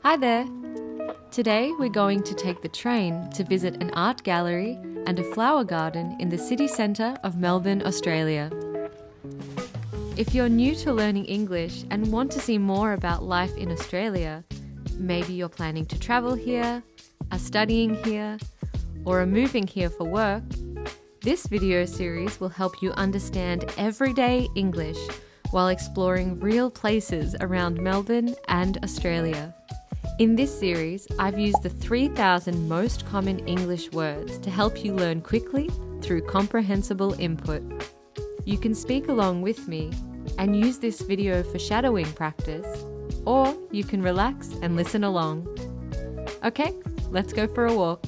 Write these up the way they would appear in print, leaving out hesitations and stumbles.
Hi there! Today we're going to take the train to visit an art gallery and a flower garden in the city centre of Melbourne, Australia. If you're new to learning English and want to see more about life in Australia, maybe you're planning to travel here, are studying here, or are moving here for work, this video series will help you understand everyday English while exploring real places around Melbourne and Australia. In this series, I've used the 3,000 most common English words to help you learn quickly through comprehensible input. You can speak along with me and use this video for shadowing practice, or you can relax and listen along. Okay, let's go for a walk.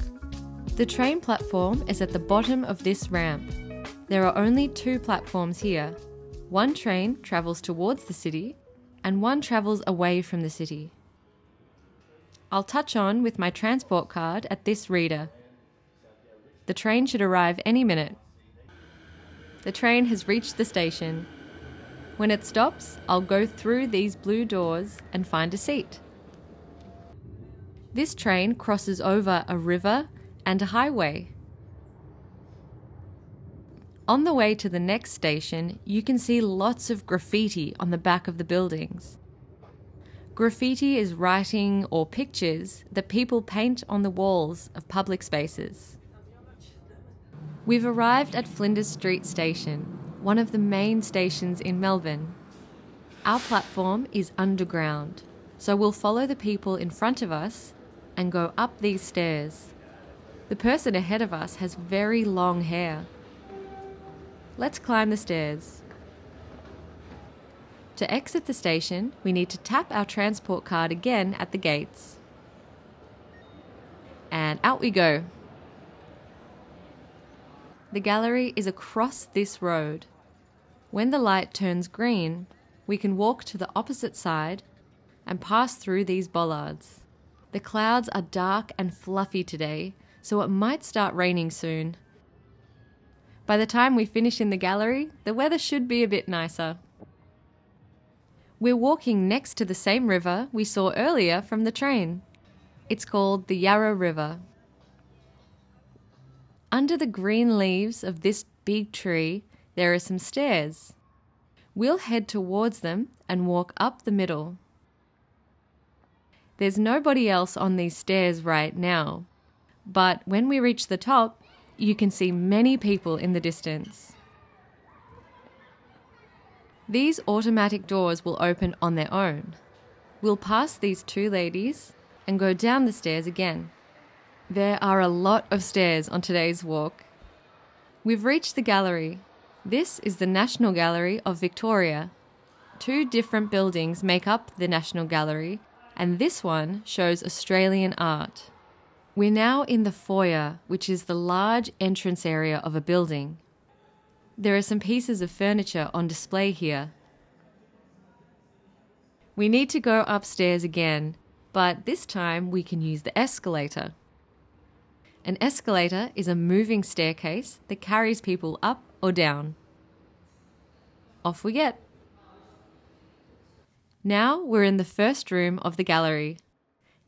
The train platform is at the bottom of this ramp. There are only 2 platforms here. One train travels towards the city and one travels away from the city. I'll touch on with my transport card at this reader. The train should arrive any minute. The train has reached the station. When it stops, I'll go through these blue doors and find a seat. This train crosses over a river and a highway. On the way to the next station, you can see lots of graffiti on the back of the buildings. Graffiti is writing or pictures that people paint on the walls of public spaces. We've arrived at Flinders Street Station, one of the main stations in Melbourne. Our platform is underground, so we'll follow the people in front of us and go up these stairs. The person ahead of us has very long hair. Let's climb the stairs. To exit the station, we need to tap our transport card again at the gates. And out we go. The gallery is across this road. When the light turns green, we can walk to the opposite side and pass through these bollards. The clouds are dark and fluffy today, so it might start raining soon. By the time we finish in the gallery, the weather should be a bit nicer. We're walking next to the same river we saw earlier from the train. It's called the Yarra River. Under the green leaves of this big tree, there are some stairs. We'll head towards them and walk up the middle. There's nobody else on these stairs right now, but when we reach the top, you can see many people in the distance. These automatic doors will open on their own. We'll pass these 2 ladies and go down the stairs again. There are a lot of stairs on today's walk. We've reached the gallery. This is the National Gallery of Victoria. 2 different buildings make up the National Gallery, and this one shows Australian art. We're now in the foyer, which is the large entrance area of a building. There are some pieces of furniture on display here. We need to go upstairs again, but this time we can use the escalator. An escalator is a moving staircase that carries people up or down. Off we get. Now we're in the first room of the gallery.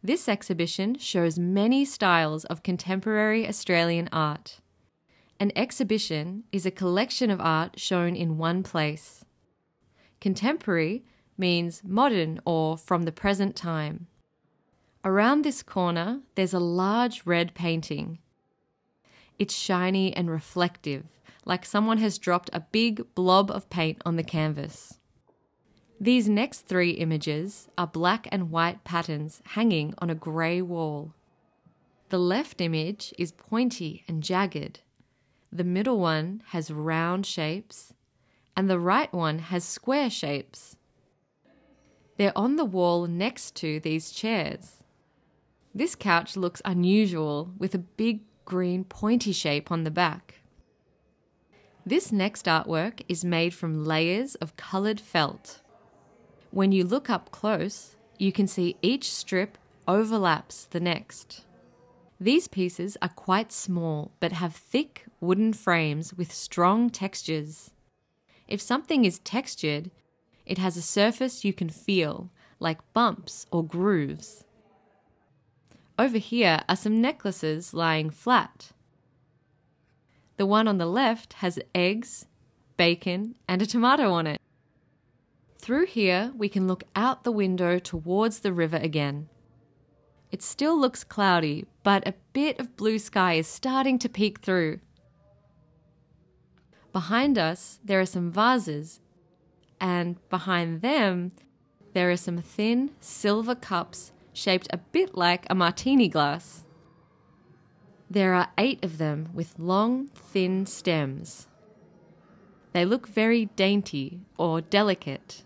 This exhibition shows many styles of contemporary Australian art. An exhibition is a collection of art shown in one place. Contemporary means modern or from the present time. Around this corner, there's a large red painting. It's shiny and reflective, like someone has dropped a big blob of paint on the canvas. These next 3 images are black and white patterns hanging on a grey wall. The left image is pointy and jagged. The middle one has round shapes, and the right one has square shapes. They're on the wall next to these chairs. This couch looks unusual with a big green pointy shape on the back. This next artwork is made from layers of coloured felt. When you look up close, you can see each strip overlaps the next. These pieces are quite small but have thick wooden frames with strong textures. If something is textured, it has a surface you can feel, like bumps or grooves. Over here are some necklaces lying flat. The one on the left has eggs, bacon, and a tomato on it. Through here, we can look out the window towards the river again. It still looks cloudy, but a bit of blue sky is starting to peek through. Behind us, there are some vases, and behind them, there are some thin silver cups shaped a bit like a martini glass. There are 8 of them with long, thin stems. They look very dainty or delicate.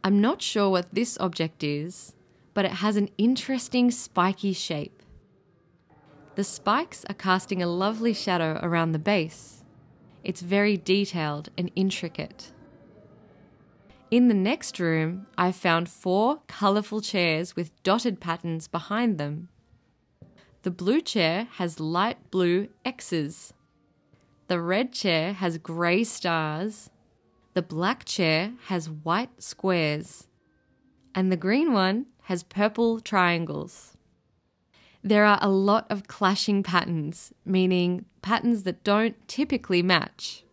I'm not sure what this object is, but it has an interesting spiky shape. The spikes are casting a lovely shadow around the base. It's very detailed and intricate. In the next room, I found 4 colourful chairs with dotted patterns behind them. The blue chair has light blue X's. The red chair has grey stars. The black chair has white squares. And the green one has purple triangles. There are a lot of clashing patterns, meaning patterns that don't typically match.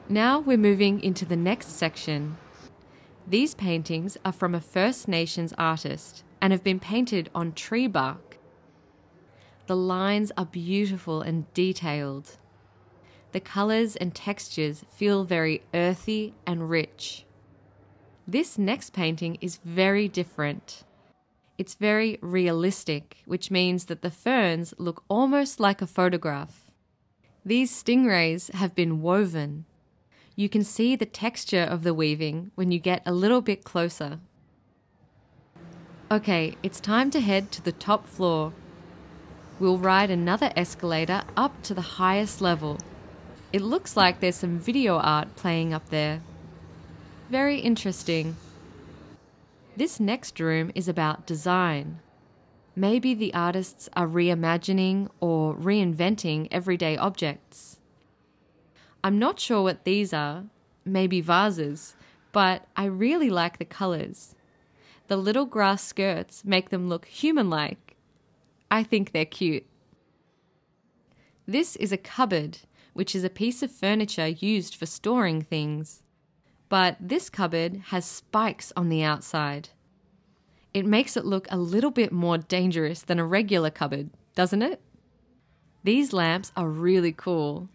Now we're moving into the next section. These paintings are from a First Nations artist and have been painted on tree bark. The lines are beautiful and detailed. The colours and textures feel very earthy and rich. This next painting is very different. It's very realistic, which means that the ferns look almost like a photograph. These stingrays have been woven. You can see the texture of the weaving when you get a little bit closer. Okay, it's time to head to the top floor. We'll ride another escalator up to the highest level. It looks like there's some video art playing up there. Very interesting. This next room is about design. Maybe the artists are reimagining or reinventing everyday objects. I'm not sure what these are, maybe vases, but I really like the colours. The little grass skirts make them look human-like. I think they're cute. This is a cupboard, which is a piece of furniture used for storing things. But this cupboard has spikes on the outside. It makes it look a little bit more dangerous than a regular cupboard, doesn't it? These lamps are really cool.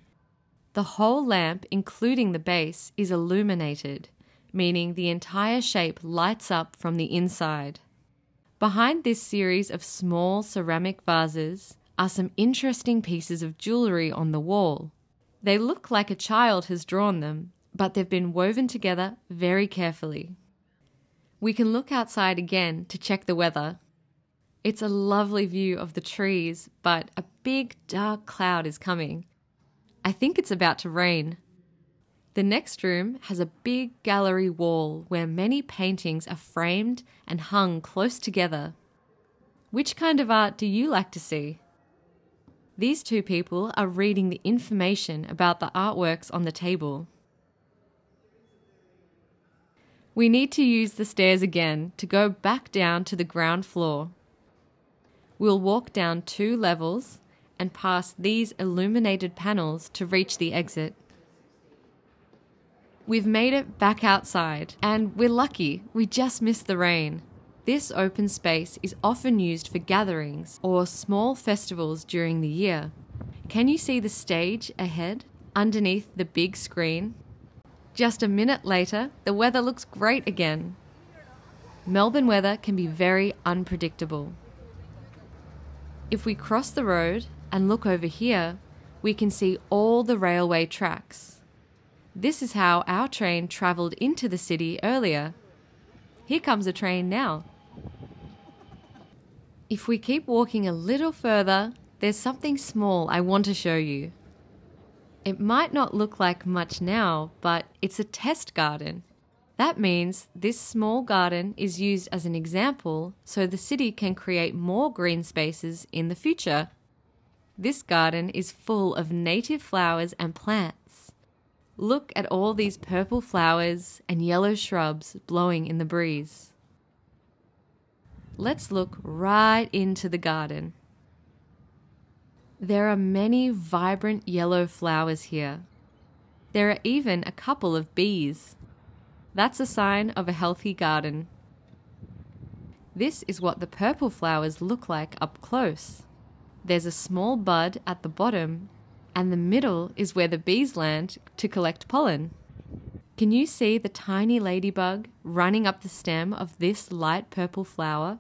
The whole lamp, including the base, is illuminated, meaning the entire shape lights up from the inside. Behind this series of small ceramic vases are some interesting pieces of jewellery on the wall. They look like a child has drawn them, but they've been woven together very carefully. We can look outside again to check the weather. It's a lovely view of the trees, but a big dark cloud is coming. I think it's about to rain. The next room has a big gallery wall where many paintings are framed and hung close together. Which kind of art do you like to see? These 2 people are reading the information about the artworks on the table. We need to use the stairs again to go back down to the ground floor. We'll walk down 2 levels and past these illuminated panels to reach the exit. We've made it back outside, and we're lucky we just missed the rain. This open space is often used for gatherings or small festivals during the year. Can you see the stage ahead, underneath the big screen? Just a minute later, the weather looks great again. Melbourne weather can be very unpredictable. If we cross the road and look over here, we can see all the railway tracks. This is how our train travelled into the city earlier. Here comes a train now. If we keep walking a little further, there's something small I want to show you. It might not look like much now, but it's a test garden. That means this small garden is used as an example so the city can create more green spaces in the future. This garden is full of native flowers and plants. Look at all these purple flowers and yellow shrubs blowing in the breeze. let's look right into the garden. There are many vibrant yellow flowers here. There are even a couple of bees. That's a sign of a healthy garden. This is what the purple flowers look like up close. There's a small bud at the bottom, and the middle is where the bees land to collect pollen. Can you see the tiny ladybug running up the stem of this light purple flower?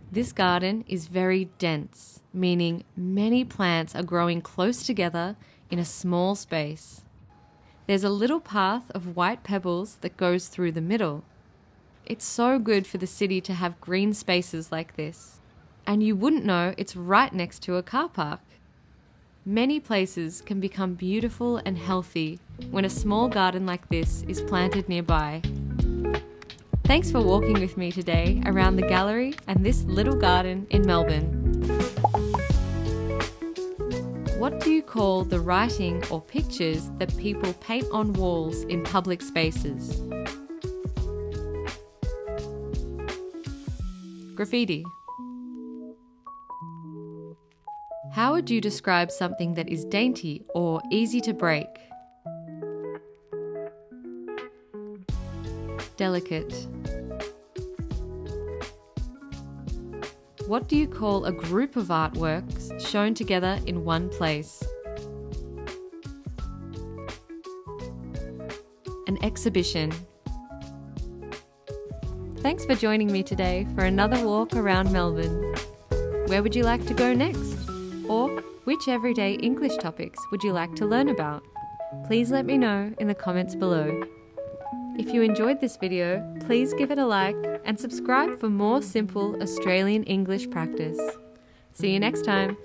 This garden is very dense, meaning many plants are growing close together in a small space. There's a little path of white pebbles that goes through the middle. It's so good for the city to have green spaces like this. And you wouldn't know it's right next to a car park. Many places can become beautiful and healthy when a small garden like this is planted nearby. Thanks for walking with me today around the gallery and this little garden in Melbourne. What do you call the writing or pictures that people paint on walls in public spaces? Graffiti. How would you describe something that is dainty or easy to break? Delicate. What do you call a group of artworks shown together in one place? An exhibition. Thanks for joining me today for another walk around Melbourne. Where would you like to go next? Or which everyday English topics would you like to learn about? Please let me know in the comments below. If you enjoyed this video, please give it a like and subscribe for more simple Australian English practice. See you next time.